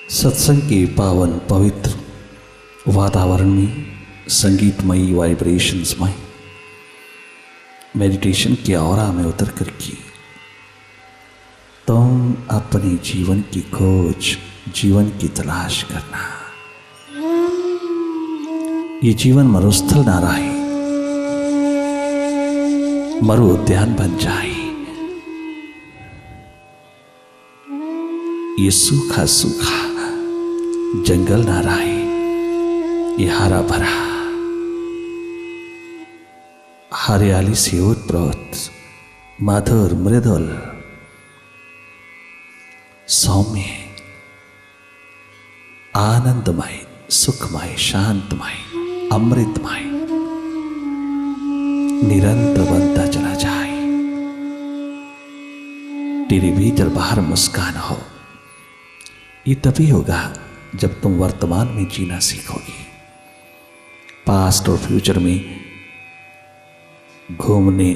सत्संग के पावन पवित्र वातावरण में संगीतमयी वाइब्रेशंस में मेडिटेशन के ऑरा में उतर करके तुम अपने जीवन की खोज, जीवन की तलाश करना। ये जीवन मरुस्थल ना रहे, मरु उद्यान बन जाए। ये सूखा सूखा जंगल ना रहे, ये हरा भरा हरियाली से ओतप्रोत मधुर मृदुल सौम्य आनंदमय सुखमय शांतमय अमृतमय निरंतर बनता चला जाए। तेरे भीतर बाहर मुस्कान हो। ये तभी होगा जब तुम वर्तमान में जीना सीखोगे। पास्ट और फ्यूचर में घूमने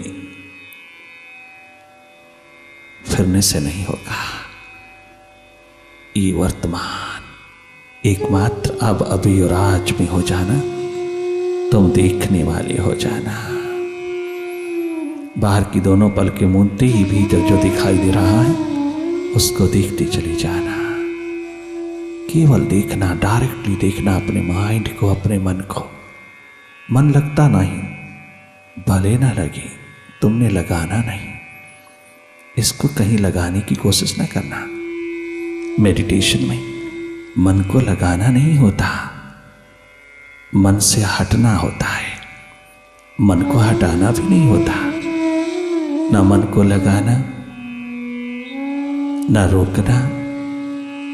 फिरने से नहीं होगा। ये वर्तमान एकमात्र अब अभी और आज में हो जाना, तुम देखने वाले हो जाना। बाहर की दोनों पलकें मूंदते ही भीतर जो दिखाई दे रहा है उसको देखते चले जाना। केवल देखना, डायरेक्टली देखना अपने माइंड को, अपने मन को। मन लगता नहीं, भले ना लगे, तुमने लगाना नहीं। इसको कहीं लगाने की कोशिश ना करना। मेडिटेशन में मन को लगाना नहीं होता, मन से हटना होता है। मन को हटाना भी नहीं होता। ना मन को लगाना, ना रोकना,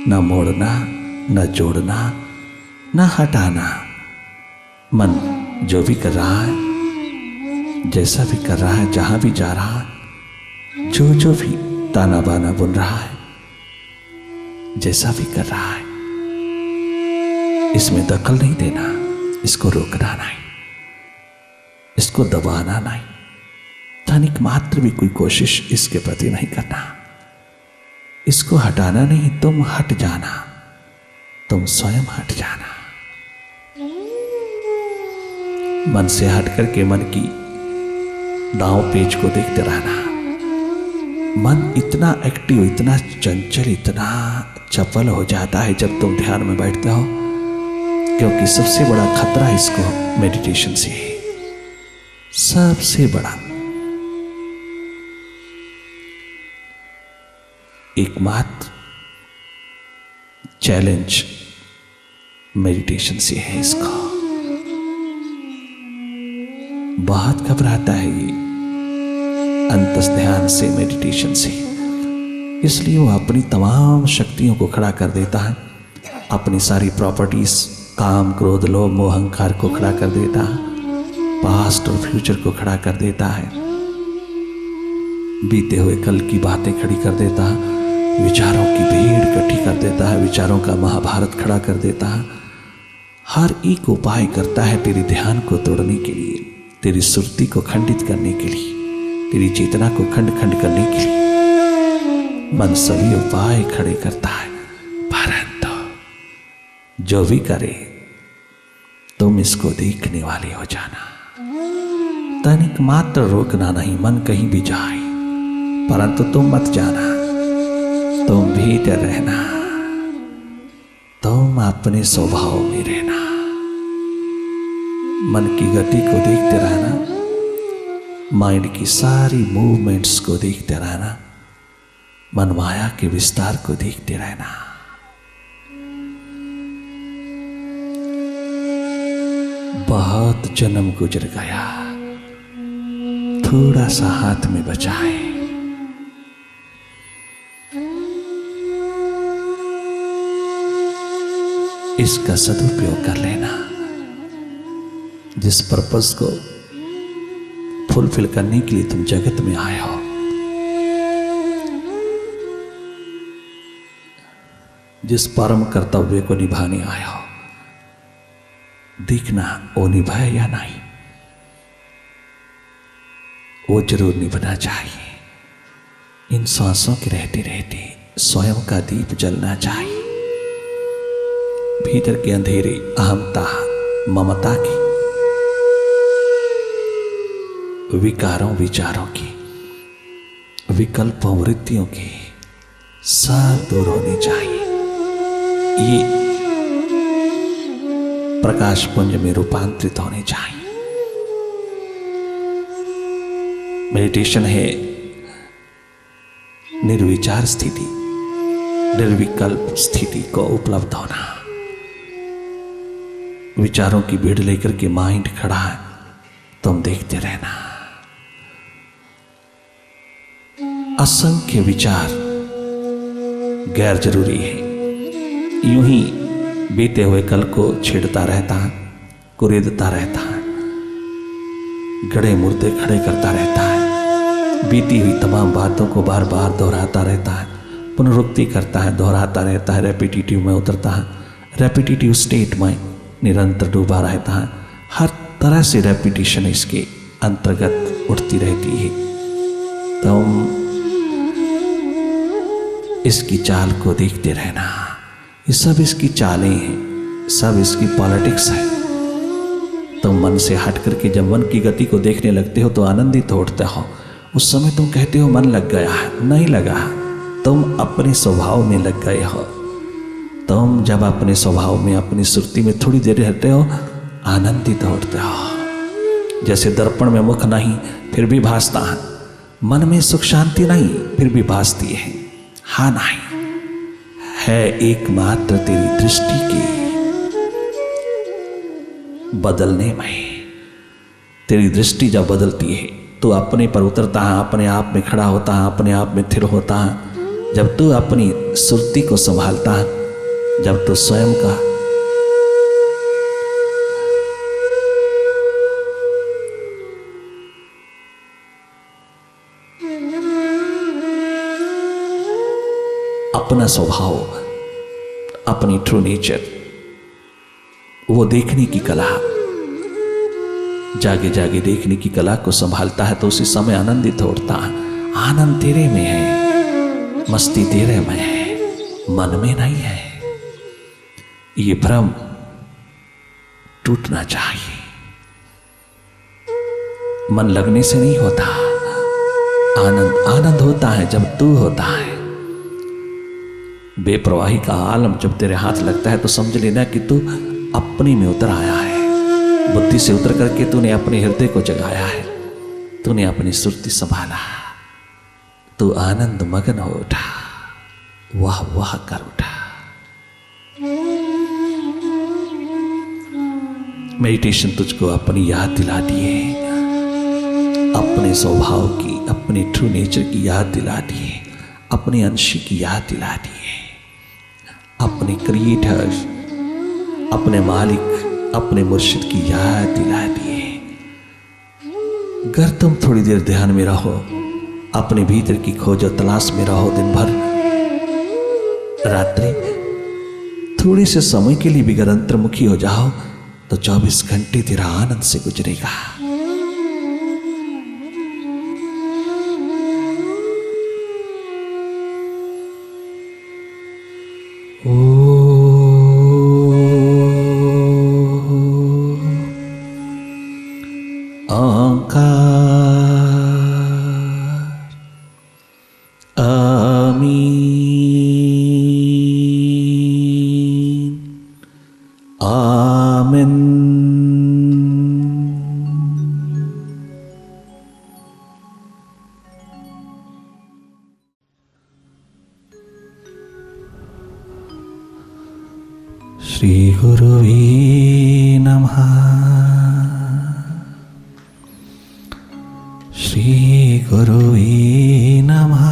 ना मोड़ना, ना जोड़ना, ना हटाना। मन जो भी कर रहा है, जैसा भी कर रहा है, जहां भी जा रहा है, जो भी ताना बाना बुन रहा है, जैसा भी कर रहा है, इसमें दखल नहीं देना। इसको रोकना नहीं, इसको दबाना नहीं, तनिक मात्र भी कोई कोशिश इसके प्रति नहीं करना। इसको हटाना नहीं, तुम हट जाना, तुम स्वयं हट जाना। मन से हट करके मन की दांव पेच को देखते रहना। मन इतना एक्टिव, इतना चंचल, इतना चपल हो जाता है जब तुम ध्यान में बैठते हो, क्योंकि सबसे बड़ा खतरा इसको मेडिटेशन से है। सबसे बड़ा एकमात्र चैलेंज मेडिटेशन से है। इसको बहुत घबराता है ये अंतस ध्यान से, मेडिटेशन से। इसलिए वो अपनी तमाम शक्तियों को खड़ा कर देता है, अपनी सारी प्रॉपर्टीज, काम क्रोध लोभ मोह अहंकार को खड़ा कर देता है, पास्ट और फ्यूचर को खड़ा कर देता है, बीते हुए कल की बातें खड़ी कर देता है, विचारों की भीड़ इकट्ठी कर देता है, विचारों का महाभारत खड़ा कर देता है। हर एक उपाय करता है तेरे ध्यान को तोड़ने के लिए, तेरी सुरती को खंडित करने के लिए, तेरी चेतना को खंड खंड करने के लिए मन सभी उपाय खड़े करता है। परंतु जो भी करे, तुम इसको देखने वाले हो जाना। तनिक मात्र रोकना नहीं। मन कहीं भी जाए, परंतु तुम मत जाना, तुम भीतर रहना, तुम अपने स्वभाव में रहना। मन की गति को देखते रहना, माइंड की सारी मूवमेंट्स को देखते रहना, मन माया के विस्तार को देखते रहना। बहुत जन्म गुजर गया, थोड़ा सा हाथ में बचा है। इसका सदुपयोग कर लेना। जिस पर्पस को फुलफिल करने के लिए तुम जगत में आए हो, जिस परम कर्तव्य को निभाने आए हो, देखना वो निभाए या नहीं, वो जरूर निभाना चाहिए। इन सांसों के रहते रहते स्वयं का दीप जलना चाहिए। भीतर के अंधेरे अहमता, ममता की, विकारों विचारों की, विकल्पों वृत्तियों की सब दूर होनी चाहिए। ये प्रकाश पुंज में रूपांतरित होने चाहिए। मेडिटेशन है निर्विचार स्थिति, निर्विकल्प स्थिति को उपलब्ध होना। विचारों की भीड़ लेकर के माइंड खड़ा है, तुम देखते रहना। असंख्य विचार गैर जरूरी है, यूं ही बीते हुए कल को छेड़ता रहता है, कुरेदता रहता है, गड़े मुर्दे खड़े करता रहता है, बीती हुई तमाम बातों को बार बार दोहराता रहता है, पुनरुक्ति करता है, दोहराता रहता है, रेपिटेटिव में उतरता है, रेपिटेटिव स्टेट में निरंतर डूबा रहता है। हर तरह से रेपिटेशन इसके अंतर्गत उठती रहती है। तुम इसकी चाल को देखते रहना। ये सब इसकी चालें हैं, सब इसकी पॉलिटिक्स है। तुम मन से हट करके जब मन की गति को देखने लगते हो तो आनंदित होते हो। उस समय तुम कहते हो मन लग गया है, नहीं लगा, तुम अपने स्वभाव में लग गए हो। तुम जब अपने स्वभाव में, अपनी सुरती में थोड़ी देर रहते हो, आनंदित होते हो। जैसे दर्पण में मुख नहीं फिर भी भासता है, मन में सुख शांति नहीं फिर भी भासती है। हाँ नहीं है एकमात्र तेरी दृष्टि के बदलने में। तेरी दृष्टि जब बदलती है तो अपने पर उतरता है, अपने आप में खड़ा होता है, अपने आप में स्थिर होता है। जब तू अपनी सुरती को संभालता है, जब तू स्वयं का अपना स्वभाव, अपनी ट्रू नेचर, वो देखने की कला, जागे जागे देखने की कला को संभालता है तो उसी समय आनंदित होता है। आनंद तेरे में है, मस्ती तेरे में है, मन में नहीं है। ये भ्रम टूटना चाहिए। मन लगने से नहीं होता, आनंद होता है जब तू होता है। बेप्रवाही का आलम जब तेरे हाथ लगता है तो समझ लेना कि तू अपने में उतर आया है। बुद्धि से उतर करके तूने अपने हृदय को जगाया है, तूने अपनी सुरती संभाला, तू आनंद मगन हो उठा, वाह वाह कर उठा। मेडिटेशन तुझको अपनी याद दिलाती है, अपने स्वभाव की, अपने ट्रू नेचर की याद दिलाती है, अपने अंश की याद दिलाती है, अपने क्रिएटर, अपने मालिक, अपने मुर्शिद की याद दिलाती है। अगर तुम थोड़ी देर ध्यान में रहो, अपने भीतर की खोज और तलाश में रहो दिन भर, रात्रि थोड़ी से समय के लिए भी अगर अंतर्मुखी हो जाओ तो 24 घंटे तेरा आनंद से गुजरेगा। श्री गुरुवे नमः। श्री गुरुवे नमः।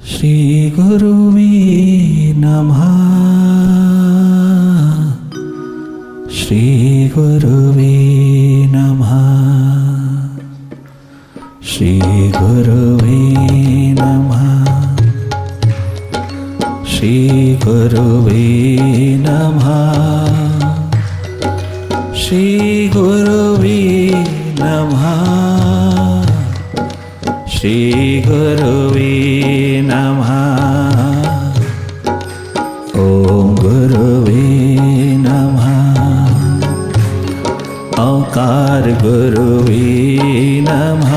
श्री गुरुवे नमः। श्री गुरुवे नमः। श्री गुरुवे नमः। श्री गुरुवे नमः। श्री गुरुवे नमः। श्री गुरुवे नमः। गुरुवे नमः।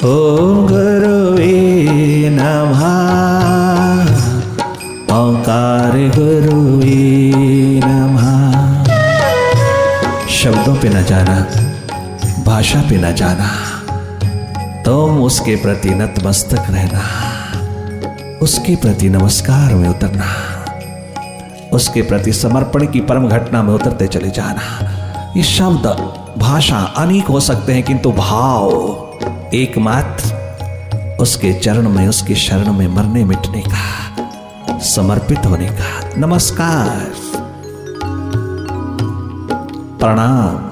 ओम गुरुवे नमः। ओंकार गुरुवे नमः। शब्दों पे न जाना, भाषा पे न जाना, तुम उसके प्रति नतमस्तक रहना, उसके प्रति नमस्कार में उतरना, उसके प्रति समर्पण की परम घटना में उतरते चले जाना। ये शब्द भाषा अनेक हो सकते हैं, किंतु भाव एकमात्र उसके चरण में, उसके शरण में मरने मिटने का, समर्पित होने का, नमस्कार, प्रणाम,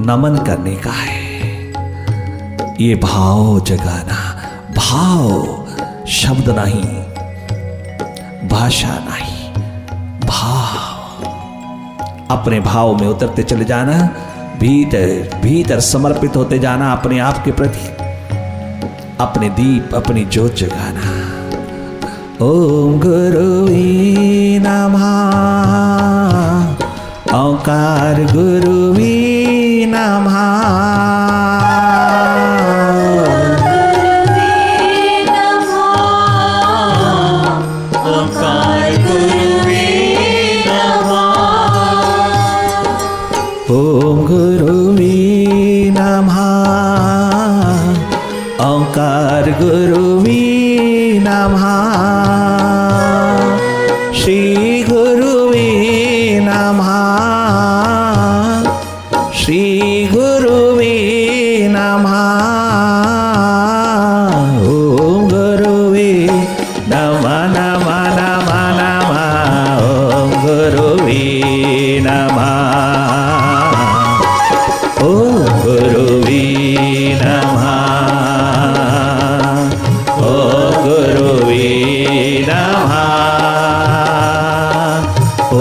नमन करने का है। ये भाव जगाना, भाव शब्द नहीं, भाषा नहीं, भाव। अपने भाव में उतरते चले जाना, भीतर भीतर समर्पित होते जाना अपने आप के प्रति, अपने दीप, अपनी ज्योत जगाना। ओम गुरुवे नमः। ओंकार गुरुवे नमः। ओम गुरुवे नमः। ओंकार गुरुवे नमः। श्री गुरुवे नमः। श्री गुरुवे नमः। ओम गुरुवे नमः नमः नमः नमः। ओम गुरुवे नमः। ओम गुरुवे नमः। ओम गुरुवे नमः।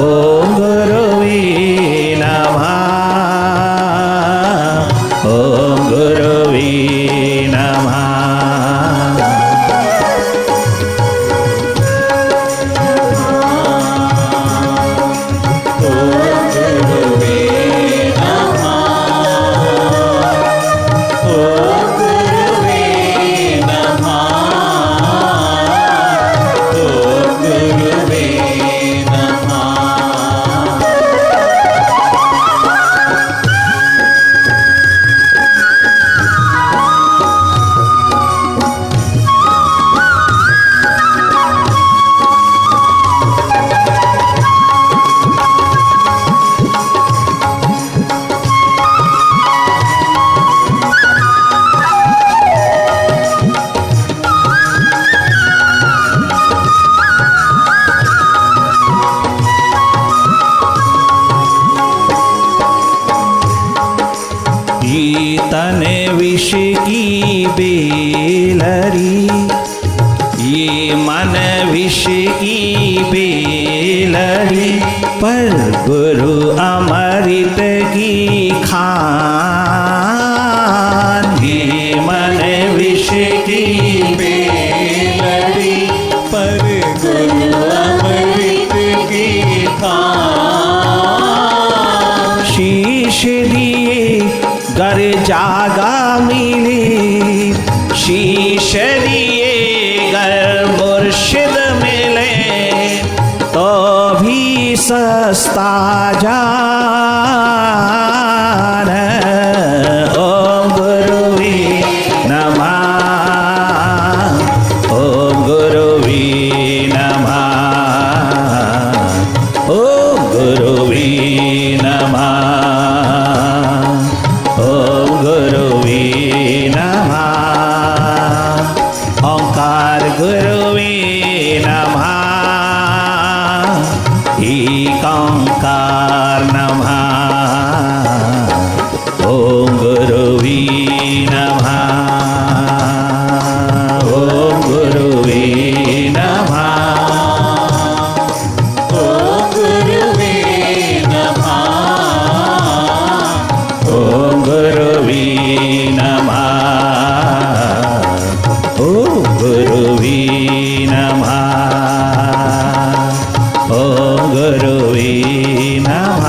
ओम गुरुवे नमः। ओम गुरुवे नमः। तन विष की बेलरी, ये मन विष की बेलरी, पर गुरु अमृत की खान। ये मन विष की बेलरी, पर गुरु अमृत की खान। शीश दिए गर जागा मिले, शीश दिए गर मुर्शिद मिले, तो भी सस्ता जान। ओम गुरुवे नमः। ओम गुरुवे नमः। ओम गुरुवे नमः। ओम गुरुवे नमः। ओंकार गुरुवे नमः। एक ओंकार नमः। ओम गुरुवे नमः। ओम गुरुवे नमः। ओम गुरुवे नमः। ओम गुरुवे नमः। ओम गुरुवे नमः। ओम गुरुवे नमः।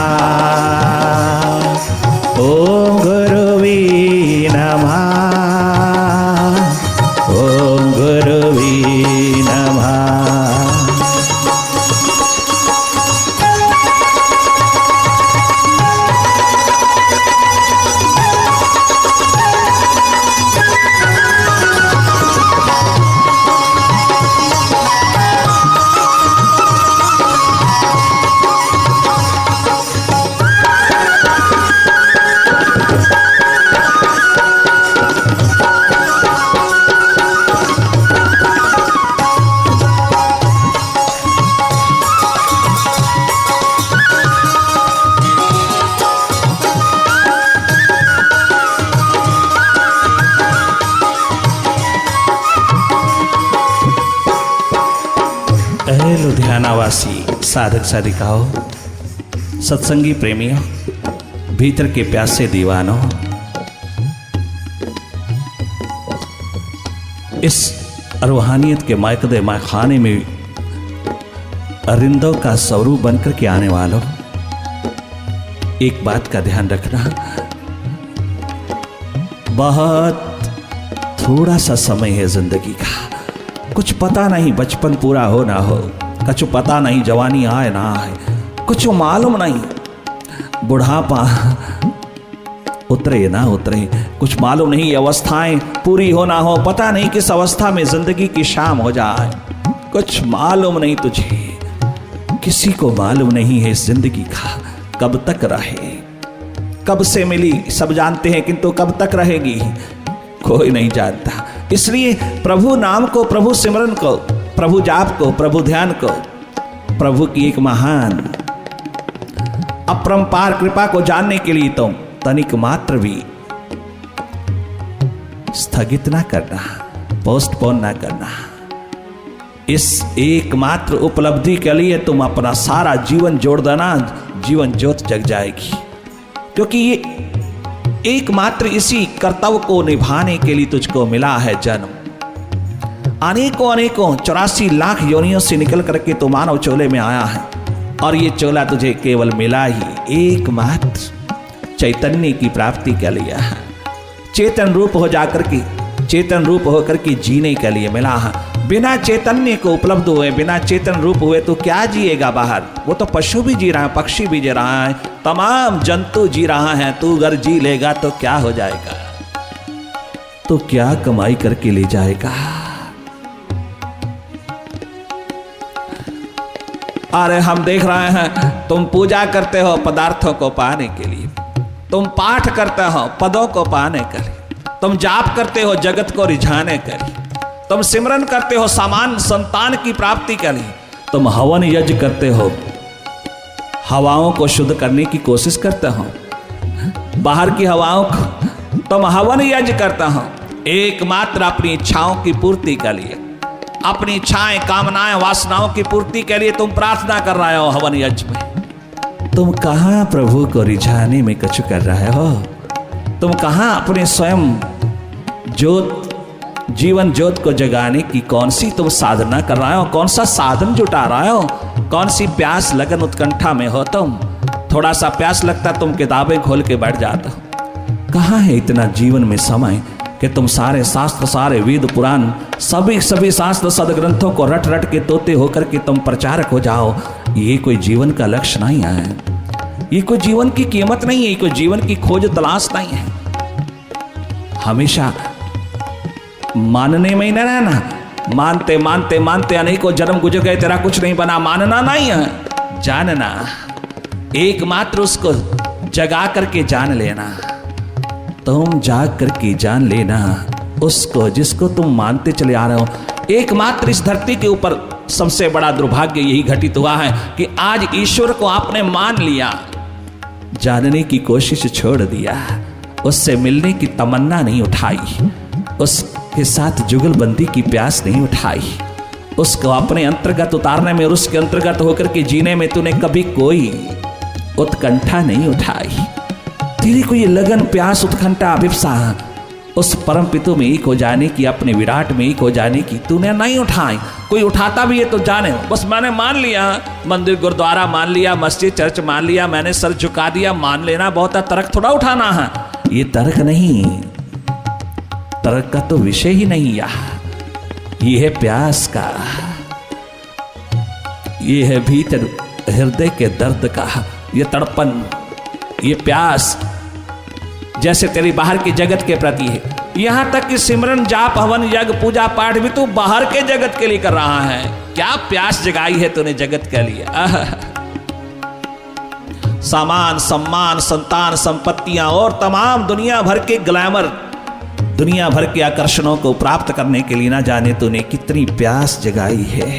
नमः, ओम गुरुवे नमः। लुधियानावासी साधक साधिकाओं, सत्संगी प्रेमियों, भीतर के प्यासे दीवानों, इस रूहानियत के मायकदे मायखाने में अरिंदों का स्वरूप बनकर के आने वालों, एक बात का ध्यान रखना, बहुत थोड़ा सा समय है जिंदगी का। कुछ पता नहीं बचपन पूरा हो ना हो, कुछ पता नहीं जवानी आए ना आए, कुछ मालूम नहीं बुढ़ापा उतरे ना उतरे, कुछ मालूम नहीं ये अवस्थाएं पूरी हो ना हो, पता नहीं किस अवस्था में जिंदगी की शाम हो जाए, कुछ मालूम नहीं तुझे, किसी को मालूम नहीं है इस जिंदगी का कब तक रहे। कब से मिली सब जानते हैं, किंतु कब तक रहेगी कोई नहीं जानता। इसलिए प्रभु नाम को, प्रभु सिमरन को, प्रभु जाप को, प्रभु ध्यान को, प्रभु की एक महान अपरंपार कृपा को जानने के लिए तुम तनिक मात्र भी स्थगित ना करना, पोस्टपोन ना करना। इस एकमात्र उपलब्धि के लिए तुम अपना सारा जीवन जोड़ देना, जीवन ज्योत जग जाएगी। क्योंकि ये एकमात्र इसी कर्तव्य को निभाने के लिए तुझको मिला है जन्म। अनेकों अनेकों 84 लाख योनियों से निकल करके तो मानव चोले में आया है, और ये चोला तुझे केवल मिला ही एकमात्र चैतन्य की प्राप्ति के लिए है। चेतन रूप हो जाकर के, चेतन रूप होकर के जीने के लिए मिला है। बिना चैतन्य को उपलब्ध हुए, बिना चेतन रूप हुए तो क्या जिएगा बाहर? वो तो पशु भी जी रहा है, पक्षी भी जी रहा है, तमाम जंतु जी रहा है। तू अगर जी लेगा तो क्या हो जाएगा? तो क्या कमाई करके ले जाएगा? अरे हम देख रहे हैं तुम पूजा करते हो पदार्थों को पाने के लिए, तुम पाठ करते हो पदों को पाने के लिए, तुम जाप करते हो जगत को रिझाने के लिए, तुम सिमरन करते हो समान संतान की प्राप्ति के लिए, तुम हवन यज्ञ करते हो, हवाओं को शुद्ध करने की कोशिश करते हो, बाहर की हवाओं को तुम हवन यज्ञ करते हो एकमात्र अपनी इच्छाओं की पूर्ति के लिए, अपनी इच्छाएं, कामनाएं, वासनाओं की पूर्ति के लिए तुम प्रार्थना कर रहे हो हवन यज्ञ में। तुम कहां प्रभु को रिझाने में कुछ कर रहे हो? तुम कहां अपने स्वयं ज्योत, जीवन ज्योत को जगाने की कौन सी तुम साधना कर रहे हो? कौन सा साधन जुटा रहे हो? कौन सी प्यास लगन उत्कंठा में हो तुम? थोड़ा सा प्यास लगता तुम किताबें खोल के बैठ जाते हो। कहाँ है इतना जीवन में समय कि तुम सारे शास्त्र, सारे वेद पुराण, सभी शास्त्र सदग्रंथों को रट रट के तोते होकर के तुम प्रचारक हो जाओ? ये कोई जीवन का लक्ष्य नहीं है, ये कोई जीवन की कीमत नहीं है, ये कोई जीवन की खोज तलाश नहीं है। हमेशा मानने में ही न रहना, मानते मानते मानते अनेकों जन्म गुजर गए, तेरा कुछ नहीं बना। मानना नहीं है, जानना, एकमात्र उसको जगा करके जान लेना। तुम जाग करके जान लेना उसको जिसको तुम मानते चले आ रहे हो। एकमात्र इस धरती के ऊपर सबसे बड़ा दुर्भाग्य यही घटित हुआ है कि आज ईश्वर को आपने मान लिया, जानने की कोशिश छोड़ दिया, उससे मिलने की तमन्ना नहीं उठाई, उसके साथ जुगलबंदी की प्यास नहीं उठाई, उसको अपने अंतर्गत उतारने में और उसके अंतर्गत होकर के जीने में तूने कभी कोई उत्कंठा नहीं उठाई। तेरी को ये लगन, प्यास, उत्कंठा, अभिप्सा उस परम पितु में एक हो जाने की, अपने विराट में एक हो जाने की तूने नहीं उठाई। कोई उठाता भी है तो जाने, बस मैंने मान लिया, मंदिर गुरुद्वारा मान लिया, मस्जिद चर्च मान लिया, मैंने सर झुका दिया, मान लेना बहुत है। तर्क थोड़ा उठाना है, ये तर्क नहीं, तर्क का तो विषय ही नहीं यहाँ। ये है प्यास का, ये है भीतर हृदय के दर्द का ये तड़पन, ये प्यास जैसे तेरी बाहर की जगत के प्रति है। यहां तक कि सिमरन जाप हवन यज्ञ पूजा पाठ भी तू बाहर के जगत के लिए कर रहा है। क्या प्यास जगाई है तूने जगत के लिए। सामान सम्मान संतान संपत्तियां और तमाम दुनिया भर के ग्लैमर, दुनिया भर के आकर्षणों को प्राप्त करने के लिए ना जाने तूने कितनी प्यास जगाई है।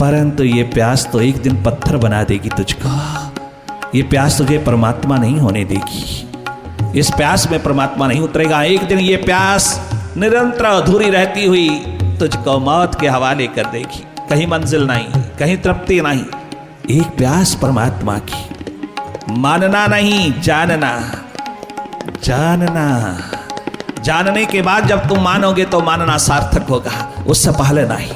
परंतु ये प्यास तो एक दिन पत्थर बना देगी तुझको। ये प्यास तुझे परमात्मा नहीं होने देगी। इस प्यास में परमात्मा नहीं उतरेगा। एक दिन ये प्यास निरंतर अधूरी रहती हुई तुझको मौत के हवाले कर देगी। कहीं मंजिल नहीं, कहीं तृप्ति नहीं। एक प्यास परमात्मा की, मानना नहीं जानना, जानना। जानने के बाद जब तुम मानोगे तो मानना सार्थक होगा, उससे पहले नहीं।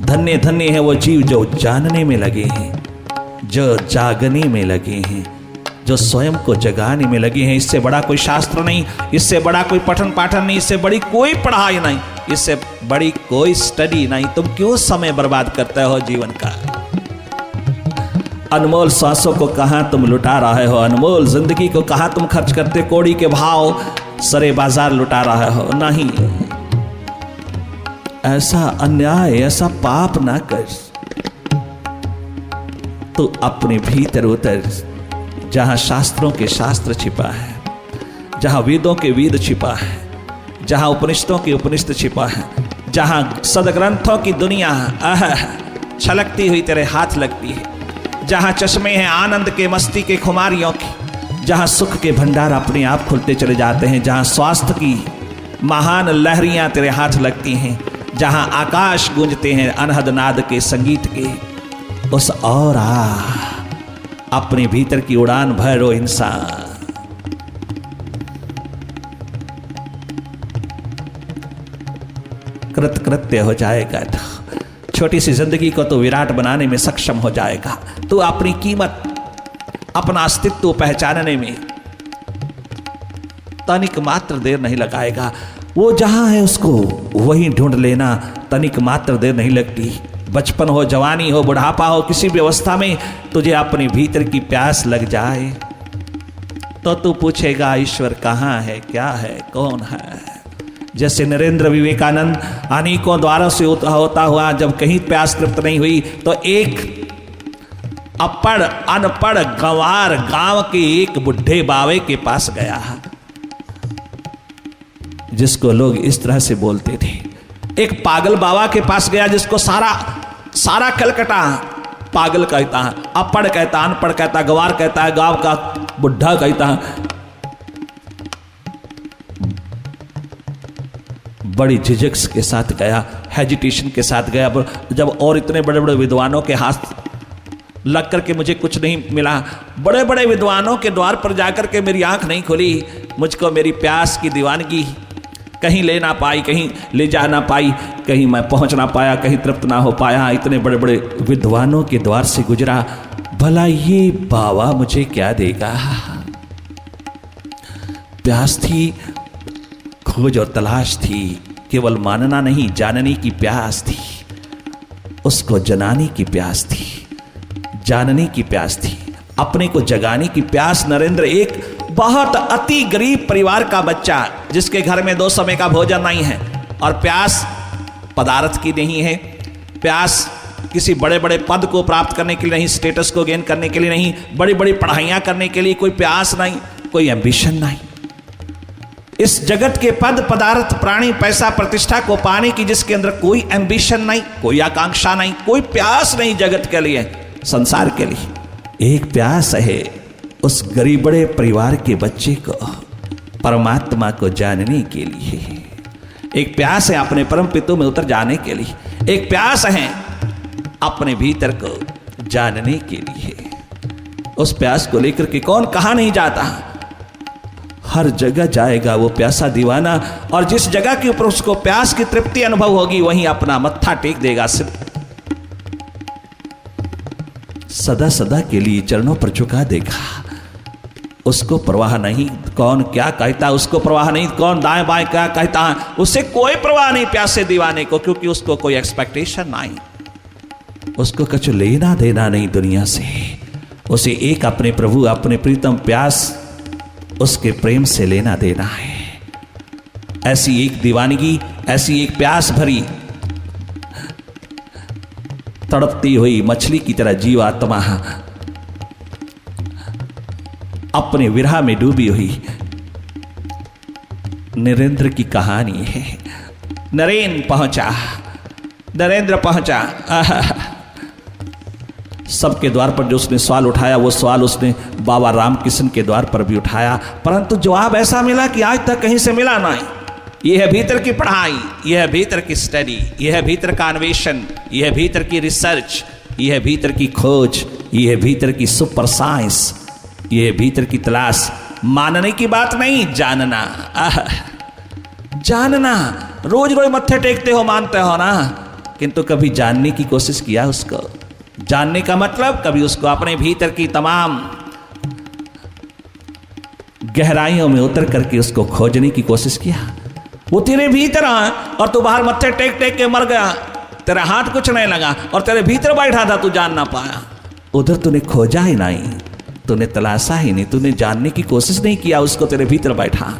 धन्य धन्य है वो जीव जो जानने में लगे हैं, जो जागने में लगे हैं, जो स्वयं को जगाने में लगे हैं। इससे बड़ा कोई शास्त्र नहीं, इससे बड़ा कोई पठन पाठन नहीं, इससे बड़ी कोई पढ़ाई नहीं, इससे बड़ी कोई स्टडी नहीं। तुम क्यों समय बर्बाद करते हो जीवन का। अनमोल सांसों को कहां तुम लुटा रहे हो, अनमोल जिंदगी को कहां तुम खर्च करते कौड़ी के भाव सरे बाजार लुटा रहे हो। नहीं, ऐसा अन्याय ऐसा पाप ना कर। तो अपने भीतर उतर, जहां शास्त्रों के शास्त्र छिपा है, जहां वेदों के वेद छिपा है, जहां उपनिषदों के उपनिषद छिपा है, जहां सदग्रंथों की दुनिया छलकती हुई तेरे हाथ लगती है, जहां चश्मे हैं आनंद के मस्ती के खुमारियों की, जहां सुख के भंडार अपने आप खुलते चले जाते हैं, जहां स्वास्थ्य की महान लहरियां तेरे हाथ लगती हैं, जहां आकाश गूंजते हैं अनहद नाद के संगीत के, उस और अपने भीतर की उड़ान भरो इंसान। कृतकृत्य हो जाएगा, छोटी सी जिंदगी को तो विराट बनाने में सक्षम हो जाएगा। तो अपनी कीमत, अपना अस्तित्व पहचानने में तनिक मात्र देर नहीं लगाएगा। वो जहां है उसको वहीं ढूंढ लेना, तनिक मात्र देर नहीं लगती। बचपन हो, जवानी हो, बुढ़ापा हो, किसी भी अवस्था में तुझे अपने भीतर की प्यास लग जाए तो तू पूछेगा ईश्वर कहाँ है, क्या है, कौन है। जैसे नरेंद्र विवेकानंद अनेकों द्वारों से होता हुआ जब कहीं प्यास तृप्त नहीं हुई तो एक अपढ़ अनपढ़ गंवार गांव के एक बुढ़े बावे के पास गया, जिसको लोग इस तरह से बोलते थे। एक पागल बाबा के पास गया जिसको सारा कलकत्ता पागल कहता है, अपढ़ कहता, अनपढ़ कहता, गंवार कहता है, गांव का बुढ़ा कहता है। बड़ी झिझक के साथ गया, हेजिटेशन के साथ गया। जब और इतने बड़े बड़े विद्वानों के हाथ लग करके मुझे कुछ नहीं मिला, बड़े बड़े विद्वानों के द्वार पर जाकर के मेरी आंख नहीं खुली, मुझको मेरी प्यास की दीवानगी कहीं ले ना पाई, कहीं ले जा ना पाई, कहीं मैं पहुंच ना पाया, कहीं तृप्त ना हो पाया। इतने बड़े बड़े विद्वानों के द्वार से गुजरा, भला ये बाबा मुझे क्या देगा। प्यास थी, खोज और तलाश थी, केवल मानना नहीं जानने की प्यास थी। उसको जनाने की प्यास थी, जानने की प्यास थी, अपने को जगाने की प्यास। नरेंद्र एक बहुत अति गरीब परिवार का बच्चा जिसके घर में 2 समय का भोजन नहीं है, और प्यास पदार्थ की नहीं है, प्यास किसी बड़े बड़े पद को प्राप्त करने के लिए नहीं, स्टेटस को गेन करने के लिए नहीं, बड़ी बड़ी पढ़ाइयां करने के लिए कोई प्यास नहीं, कोई एम्बिशन नहीं। इस जगत के पद पदार्थ प्राणी पैसा प्रतिष्ठा को पाने की जिसके अंदर कोई एम्बिशन नहीं, कोई आकांक्षा नहीं, कोई प्यास नहीं जगत के लिए, संसार के लिए। एक प्यास है उस गरीब बड़े परिवार के बच्चे को परमात्मा को जानने के लिए, एक प्यास है अपने परम पितु में उतर जाने के लिए, एक प्यास है अपने भीतर को जानने के लिए। उस प्यास को लेकर के कौन कहां नहीं जाता, हर जगह जाएगा वो प्यासा दीवाना। और जिस जगह के ऊपर उसको प्यास की तृप्ति अनुभव होगी वहीं अपना मत्था टेक देगा, सदा सदा के लिए चरणों पर झुका देगा। उसको परवाह नहीं कौन क्या कहता है, उसको परवाह नहीं कौन दाएं बाएं क्या कहता है, उसे कोई परवाह नहीं प्यासे दीवाने को, क्योंकि उसको कोई एक्सपेक्टेशन नहीं, उसको कुछ लेना देना नहीं दुनिया से। उसे एक अपने प्रभु अपने प्रीतम प्यास उसके प्रेम से लेना देना है। ऐसी एक दीवानगी, ऐसी एक प्यास भरी तड़पती हुई मछली की तरह जीवात्मा अपने विरह में डूबी हुई नरेंद्र की कहानी है। नरेंद्र पहुंचा। सबके द्वार पर जो उसने सवाल उठाया वो सवाल उसने बाबा रामकृष्ण के द्वार पर भी उठाया, परंतु जवाब ऐसा मिला कि आज तक कहीं से मिला नहीं। यह है भीतर की पढ़ाई, यह है भीतर की स्टडी, यह है भीतर का अन्वेषण, यह है भीतर की रिसर्च, यह है भीतर की खोज, यह है भीतर की सुपर साइंस, यह है भीतर की तलाश। मानने की बात नहीं, जानना। जानना। रोज रोज मत्थे टेकते हो, मानते हो ना, किंतु कभी जानने की कोशिश किया उसको? जानने का मतलब कभी उसको अपने भीतर की तमाम गहराइयों में उतर करके उसको खोजने की कोशिश किया? वो तेरे भीतर आ और तू बाहर मत्थे टेक टेक के मर गया, तेरा हाथ कुछ नहीं लगा और तेरे भीतर बैठा था, तू जान ना पाया। उधर तूने खोजा ही नहीं, तूने तलाशा ही नहीं, तूने जानने की कोशिश नहीं किया उसको, तेरे भीतर बैठा,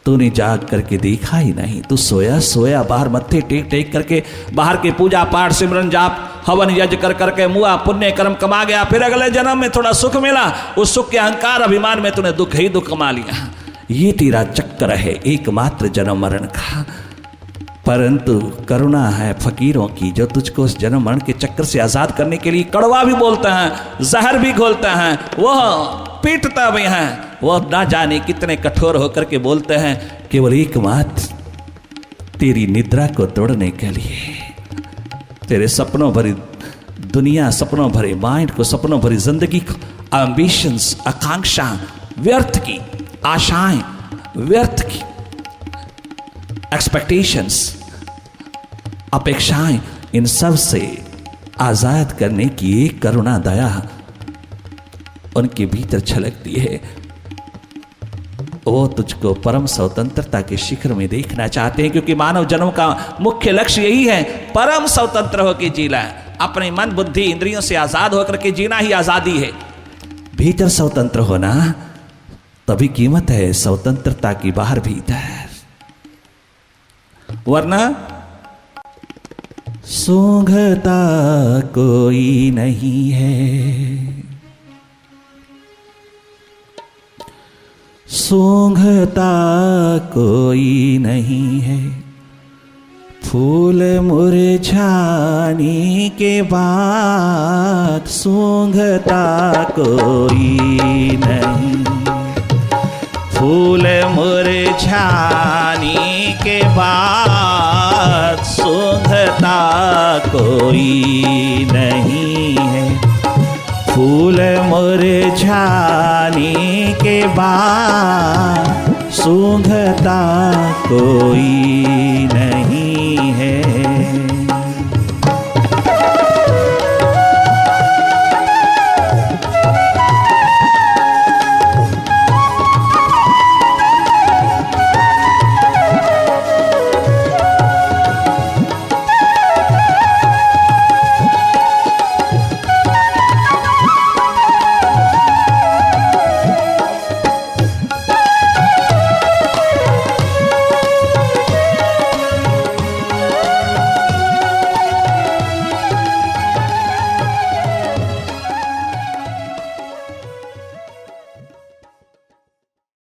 तूने जाग करके देखा ही नहीं। तू सोया सोया बाहर मत्थे टेक टेक करके बाहर के पूजा पाठ सिमरन जाप हवन यज्ञ कर करके मुआ पुण्य कर्म कमा गया, फिर अगले जन्म में थोड़ा सुख मिला, उस सुख के अहंकार अभिमान में तूने दुख ही दुख कमा लिया। ये तेरा चक्कर है एकमात्र जन्म मरण का। परंतु करुणा है फकीरों की जो तुझको उस जन्म मरण के चक्कर से आजाद करने के लिए कड़वा भी बोलते हैं, जहर भी घोलते हैं, वह पीटता भी है, वह ना जाने कितने कठोर होकर के बोलते हैं, केवल एकमात्र तेरी निद्रा को तोड़ने के लिए, तेरे सपनों भरी दुनिया, सपनों भरे माइंड को, सपनों भरी जिंदगी को, एम्बिशंस, आकांक्षा व्यर्थ की, आशाएं व्यर्थ की, एक्सपेक्टेशंस, अपेक्षाएं, इन सब से आजाद करने की एक करुणा दया उनके भीतर छलकती है। वो तुझको परम स्वतंत्रता के शिखर में देखना चाहते हैं, क्योंकि मानव जन्म का मुख्य लक्ष्य यही है, परम स्वतंत्र होकर जीना, अपने मन बुद्धि इंद्रियों से आजाद होकर के जीना ही आजादी है। भीतर स्वतंत्र होना तभी कीमत है स्वतंत्रता की, बाहर भीतर, वरना सूंघता कोई नहीं है, सूंघता कोई नहीं है, फूल मुरझाने के बाद सूंघता कोई नहीं, फूल मुरझाने के बाद सूंघता कोई नहीं है, फूल मुरझाने के बाद सूंघता कोई नहीं है।